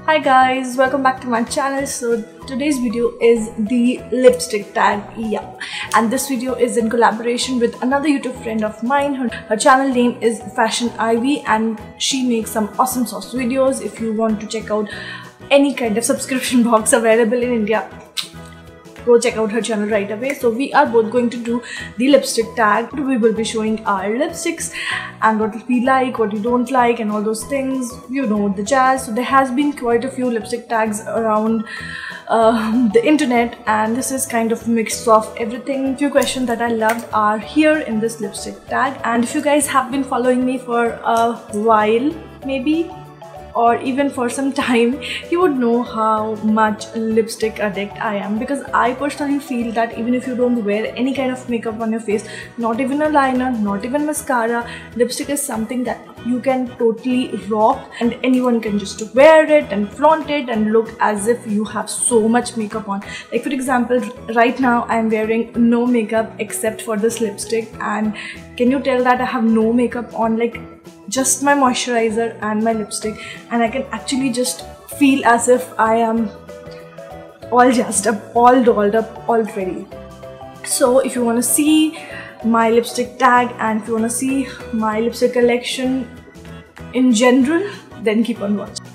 Hi guys, welcome back to my channel. So today's video is the lipstick tag, and this video is in collaboration with another YouTube friend of mine. Her channel name is Fashion Ivy and she makes some awesome sauce videos. If you want to check out any kind of subscription box available in India, go check out her channel right away. So we are both going to do the lipstick tag. We will be showing our lipsticks and what we like, what we don't like, and all those things, you know, the jazz. So there has been quite a few lipstick tags around the internet, and this is kind of mix of everything. Few questions that I loved are here in this lipstick tag, and if you guys have been following me for a while, maybe, or even for some time, you would know how much lipstick addict I am, because I personally feel that even if you don't wear any kind of makeup on your face, not even a liner, not even mascara, lipstick is something that you can totally rock and anyone can just wear it and flaunt it and look as if you have so much makeup on. Like for example, right now I'm wearing no makeup except for this lipstick, and can you tell that I have no makeup on? Like just my moisturizer and my lipstick, and I can actually just feel as if I am all jazzed up, all dolled up, all ready. So if you want to see my lipstick tag and if you want to see my lipstick collection in general, then keep on watching.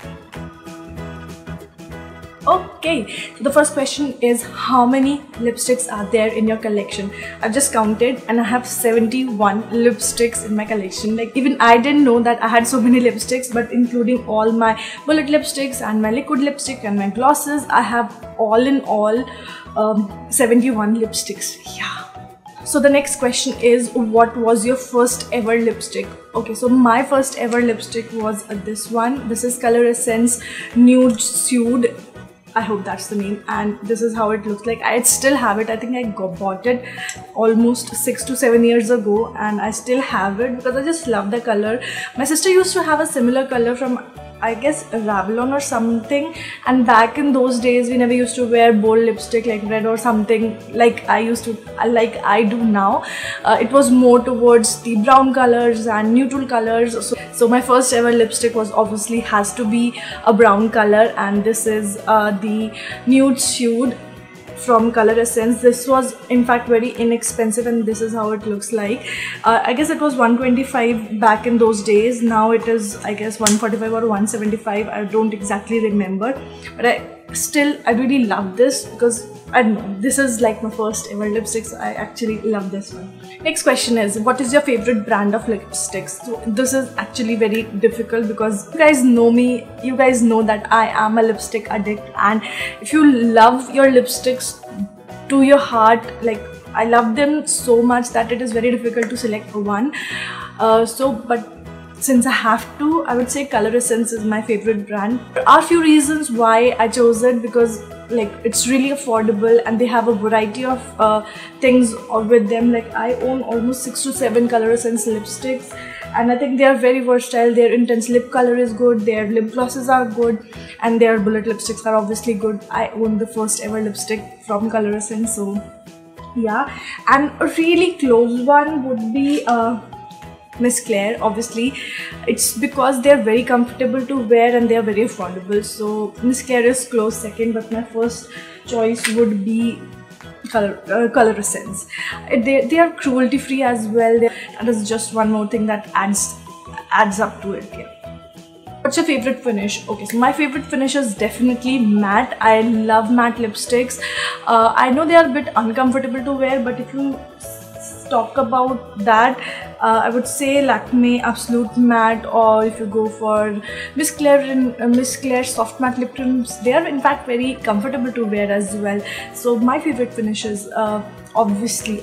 Okay, so the first question is, how many lipsticks are there in your collection? I've just counted and I have 71 lipsticks in my collection. Like even I didn't know that I had so many lipsticks, but including all my bullet lipsticks and my liquid lipstick and my glosses, I have all in all 71 lipsticks. Yeah. So the next question is, what was your first ever lipstick? Okay, so my first ever lipstick was this one. This is Color Essence Nude Suede. I hope that's the name, and this is how it looks like. I still have it. I think I bought it almost 6 to 7 years ago, and I still have it because I just love the color. My sister used to have a similar color from, I guess, Revlon or something, and back in those days we never used to wear bold lipstick like red or something like I do now. It was more towards the brown colors and neutral colors. So my first ever lipstick was obviously has to be a brown color, and this is the Nude Suede from Color Essence. This was in fact very inexpensive, and this is how it looks like. I guess it was 125 back in those days. Now it is, I guess, 145 or 175. I don't exactly remember, but I really love this because I don't know, this is like my first ever lipstick, so I actually love this one. Next question is, what is your favorite brand of lipsticks? So this is actually very difficult because you guys know me, you guys know that I am a lipstick addict, and if you love your lipsticks to your heart, like I love them so much that it is very difficult to select one. But since I have to, I would say Color Essence is my favorite brand. There are a few reasons why I chose it, because like it's really affordable and they have a variety of things with them. Like I own almost 6 to 7 Color Essence lipsticks, and I think they are very versatile. Their intense lip color is good, their lip glosses are good, and their bullet lipsticks are obviously good. I own the first ever lipstick from Color Essence, so yeah. And a really close one would be Miss Claire. Obviously it's because they're very comfortable to wear and they're very affordable, so Miss Claire is close second, but my first choice would be Color Essence. They are cruelty free as well. That is just one more thing that adds up to it. Yeah. What's your favorite finish? Okay, so my favorite finish is definitely matte. I love matte lipsticks. I know they are a bit uncomfortable to wear, but if you talk about that, I would say Lakme Absolute Matte, or if you go for Miss Claire and Miss Claire Soft Matte Lip Trims, they are in fact very comfortable to wear as well. So my favorite finishes, obviously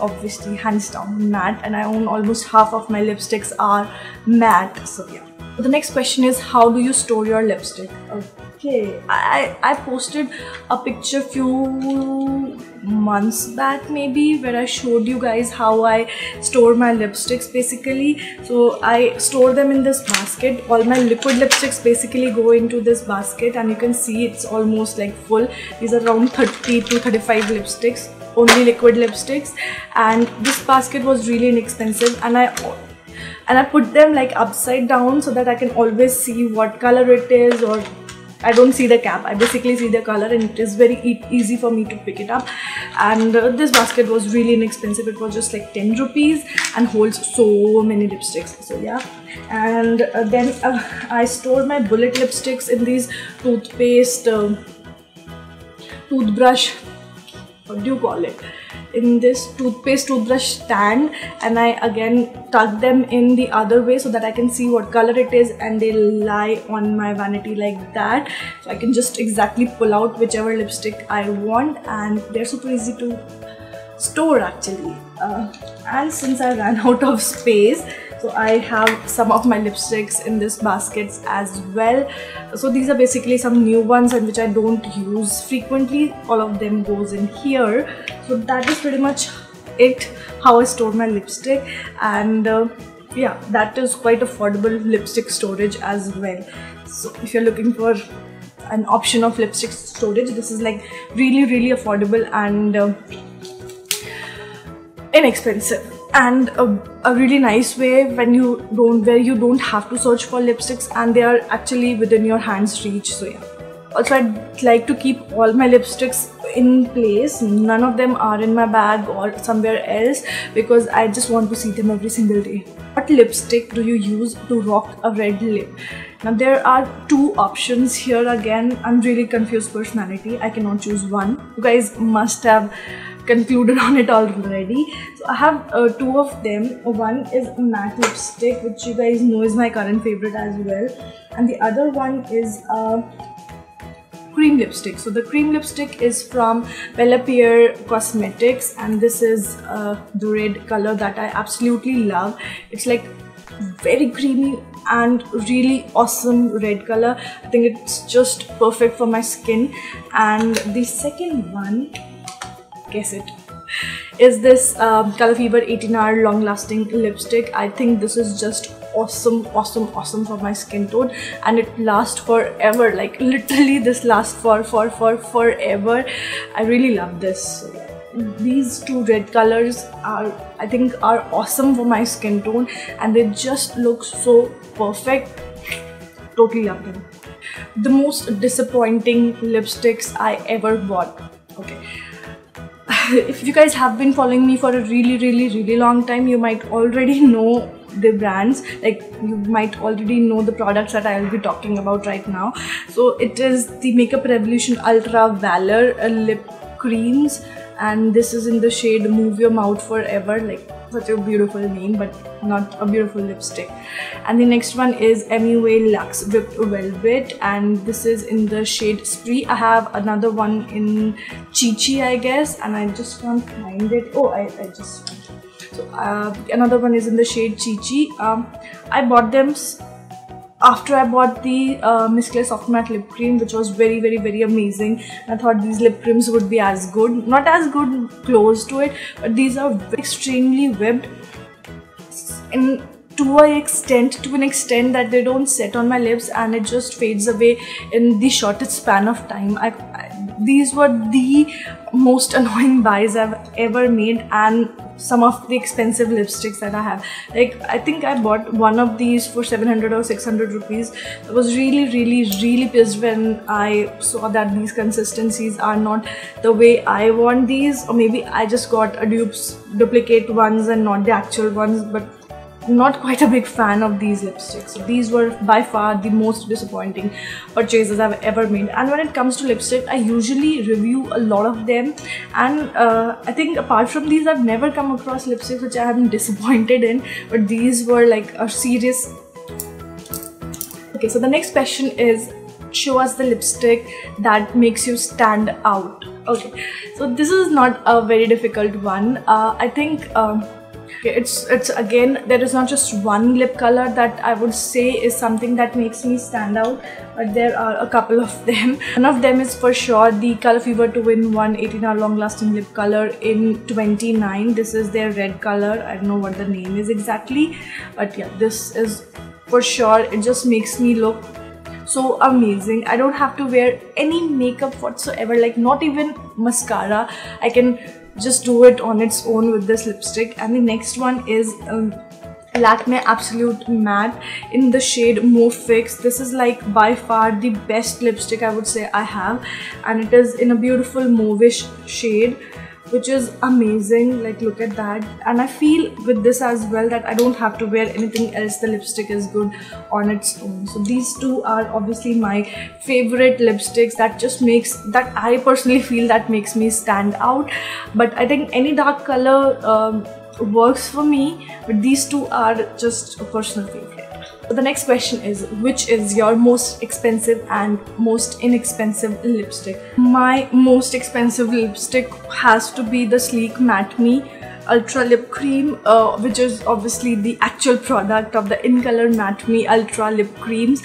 hands down matte, and I own almost half of my lipsticks are matte. So yeah. The next question is, how do you store your lipstick? Okay, I posted a picture few months back maybe, where I showed you guys how I store my lipsticks basically. So I store them in this basket. All my liquid lipsticks basically go into this basket, and you can see it's almost like full. These are around 30 to 35 lipsticks, only liquid lipsticks, and this basket was really inexpensive, and I put them like upside down so that I can always see what color it is, or I don't see the cap, I basically see the color, and it is very easy for me to pick it up. And this basket was really inexpensive. It was just like 10 rupees and holds so many lipsticks. So yeah. And then I stored my bullet lipsticks in these toothpaste toothbrush, what do you call it, in this toothbrush stand, and I again tuck them in the other way so that I can see what color it is, and they lie on my vanity like that, so I can just exactly pull out whichever lipstick I want, and they're super easy to store actually. And since I ran out of space, so I have some of my lipsticks in this baskets as well. So these are basically some new ones and which I don't use frequently. All of them goes in here. So that is pretty much it, how I store my lipstick. And yeah, that is quite affordable lipstick storage as well. So if you're looking for an option of lipstick storage, this is like really affordable and inexpensive, and a really nice way where you don't have to search for lipsticks and they are actually within your hand's reach. So yeah. Also, I'd like to keep all my lipsticks in place. None of them are in my bag or somewhere else because I just want to see them every single day. What lipstick do you use to rock a red lip? Now there are two options here. Again, I'm really confused personality. I cannot choose one. You guys must have concluded on it already. So I have two of them. One is matte lipstick, which you guys know is my current favorite as well, and the other one is cream lipstick. So the cream lipstick is from Bella Pierre Cosmetics, and this is the red color that I absolutely love. It's like very creamy and really awesome red color. I think it's just perfect for my skin. And the second one, guess it, is this Color Fever 18-hour long lasting lipstick. I think this is just awesome for my skin tone, and it lasts forever. Like literally this lasts for forever. I really love this. These two red colors I think are awesome for my skin tone, and they just look so perfect. Totally love them. The most disappointing lipsticks I ever bought. Okay, if you guys have been following me for a really long time, you might already know the brands. Like you might already know the products that I will be talking about right now. So it is the Makeup Revolution Ultra Valor lip creams, and this is in the shade Move Your Mouth Forever. Like such a beautiful name, but not a beautiful lipstick. And the next one is MUA Luxe Whipped Velvet, and this is in the shade Spree. I have another one in Chi Chi, I guess, and I just can't find it. Oh, I just... So another one is in the shade Chi Chi. I bought them after I bought the Miss Claire Soft Matte Lip Cream, which was very amazing. I thought these lip creams would be as good, not as good, close to it, but these are extremely whipped and to an extent that they don't set on my lips, and it just fades away in the shortest span of time. These were the most annoying buys I've ever made, and some of the expensive lipsticks that I have. Like I think I bought one of these for 700 or 600 rupees. I was really pissed when I saw that these consistencies are not the way I want these, or maybe I just got a duplicate ones and not the actual ones. But not quite a big fan of these lipsticks. So these were by far the most disappointing purchases I've ever made. And when it comes to lipstick, I usually review a lot of them, and I think apart from these, I've never come across lipsticks which I have been disappointed in, but these were like a serious... Okay, so the next question is, show us the lipstick that makes you stand out. Okay, so this is not a very difficult one. I think it's again, there is not just one lip color that I would say is something that makes me stand out, but there are a couple of them. One of them is for sure the Color Fever 2-in-1 18-hour long lasting lip color in 29. This is their red color. I don't know what the name is exactly, but yeah, this is for sure. It just makes me look so amazing. I don't have to wear any makeup whatsoever, like not even mascara. I can just do it on its own with this lipstick. And the next one is Lakme Absolute Matte in the shade Mauve Fix. This is like by far the best lipstick I would say I have, and it is in a beautiful mauvish shade, which is amazing. Like, look at that. And I feel with this as well that I don't have to wear anything else. The lipstick is good on its own. So these two are obviously my favorite lipsticks that just makes, that I personally feel that makes me stand out. But I think any dark color works for me, but these two are just a personal favorite. So the next question is, which is your most expensive and most inexpensive lipstick? My most expensive lipstick has to be the Sleek Matte Me Ultra Lip Cream, which is obviously the actual product of the In Color Matte Me Ultra Lip Creams.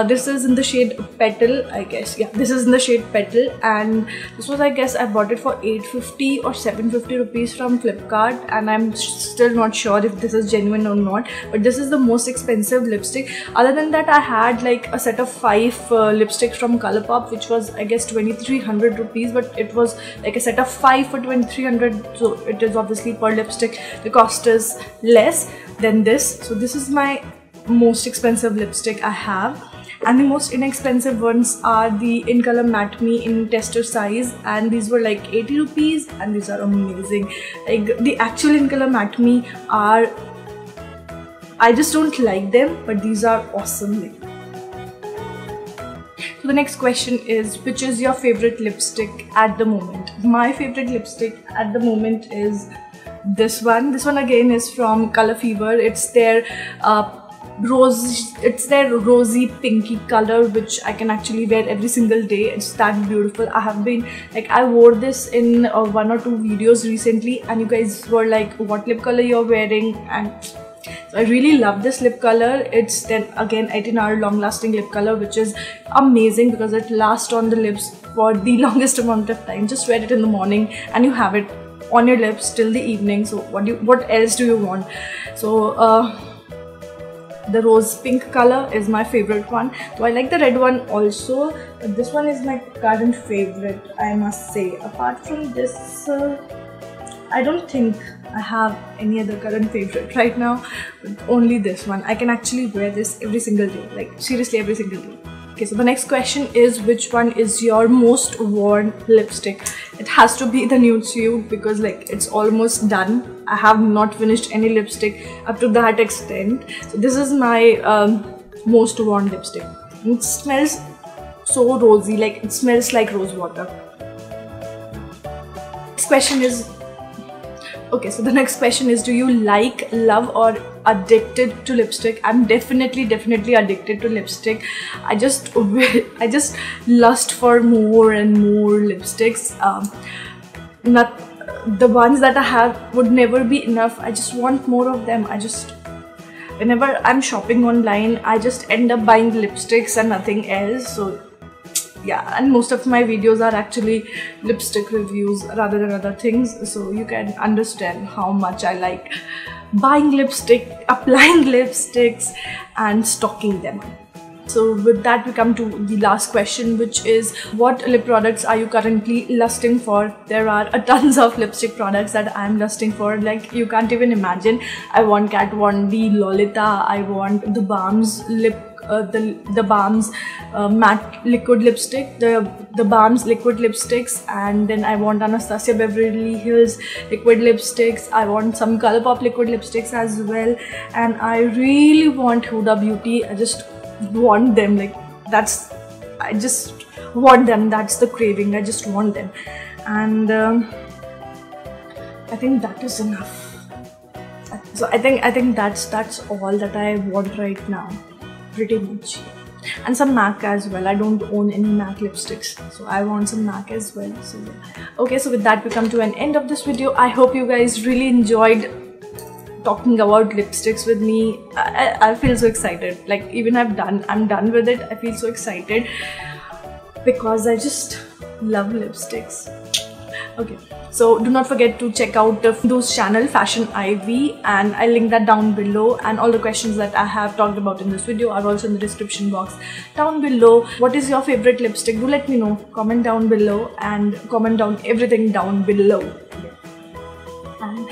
This is in the shade Petal, I guess. Yeah, this is in the shade Petal, and this was, I guess, I bought it for 850 or 750 rupees from Flipkart, and I'm still not sure if this is genuine or not, but this is the most expensive lipstick. Other than that, I had like a set of 5 lipsticks from Colourpop, which was, I guess, 2300 rupees, but it was like a set of 5 for 2300, so it is obviously per lipstick the cost is less than this. So this is my most expensive lipstick I have, and the most inexpensive ones are the In Color Matte Me in tester size, and these were like 80 rupees, and these are amazing. Like, the actual In Color Matte Me are, I just don't like them, but these are awesome. So the next question is, which is your favorite lipstick at the moment? My favorite lipstick at the moment is this one. This one again is from Color Fever. It's their rosy pinky color, which I can actually wear every single day. It's that beautiful. I have been like, I wore this in 1 or 2 videos recently, and you guys were like, what lip color you're wearing? And so I really love this lip color. It's then again 18-hour long lasting lip color, which is amazing because it lasts on the lips for the longest amount of time. Just wear it in the morning and you have it on your lips till the evening. So what else do you want? So the rose pink color is my favorite one. So I like the red one also, but this one is my current favorite, I must say. Apart from this, I don't think I have any other current favorite right now, but only this one. I can actually wear this every single day, like seriously every single day. Okay, so the next question is, which one is your most worn lipstick? It has to be the Nude Suede, because like it's almost done. I have not finished any lipstick up to that extent. So this is my most worn lipstick. It smells so rosy, like it smells like rose water. Next question is, okay, so the next question is, do you like, love or addicted to lipstick? I'm definitely addicted to lipstick. I just lust for more and more lipsticks. Not the ones that I have would never be enough. I just want more of them. Whenever I'm shopping online, I just end up buying lipsticks and nothing else. So yeah, and most of my videos are actually lipstick reviews rather than other things, so you can understand how much I like buying lipstick, applying lipsticks and stocking them. So with that, we come to the last question, which is, what lip products are you currently lusting for? There are a tons of lipstick products that I'm lusting for, like you can't even imagine. I want Kat Von D Lolita, I want the Balm's the Balm's matte liquid lipstick, the Balm's liquid lipsticks, and then I want Anastasia Beverly Hills liquid lipsticks. I want some Colourpop liquid lipsticks as well, and I really want Huda Beauty. I just want them, like I just want them. That's the craving. I just want them, and I think that is enough. So I think that's all that I want right now, pretty much. And some MAC as well. I don't own any MAC lipsticks, so I want some MAC as well. So yeah. Okay, so with that, we come to an end of this video. I hope you guys really enjoyed talking about lipsticks with me. I feel so excited. Like, even I'm done with it. I feel so excited because I just love lipsticks. Okay, so do not forget to check out Findu's channel, Fashion Ivy, and I'll link that down below, and all the questions that I have talked about in this video are also in the description box down below. What is your favorite lipstick? Do let me know. Comment down below and comment down everything down below. And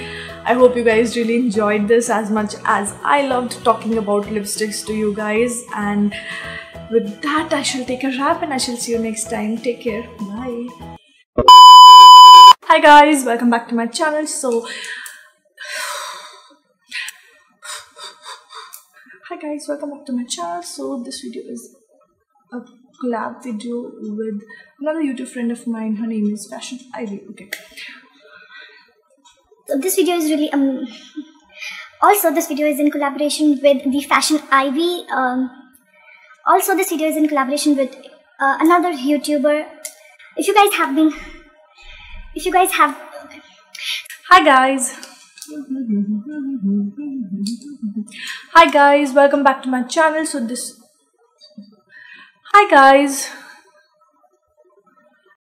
I hope you guys really enjoyed this as much as I loved talking about lipsticks to you guys. And with that, I shall take a wrap and I shall see you next time. Take care. Bye. Hi guys, welcome back to my channel. Hi guys, welcome back to my channel. So this video is a collab video with another YouTube friend of mine. Her name is Fashion Ivy. Okay. So this video is really also this video is in collaboration with the Fashion Ivy. Also this video is in collaboration with another YouTuber. If you guys have Hi guys. Hi guys, welcome back to my channel. Hi guys.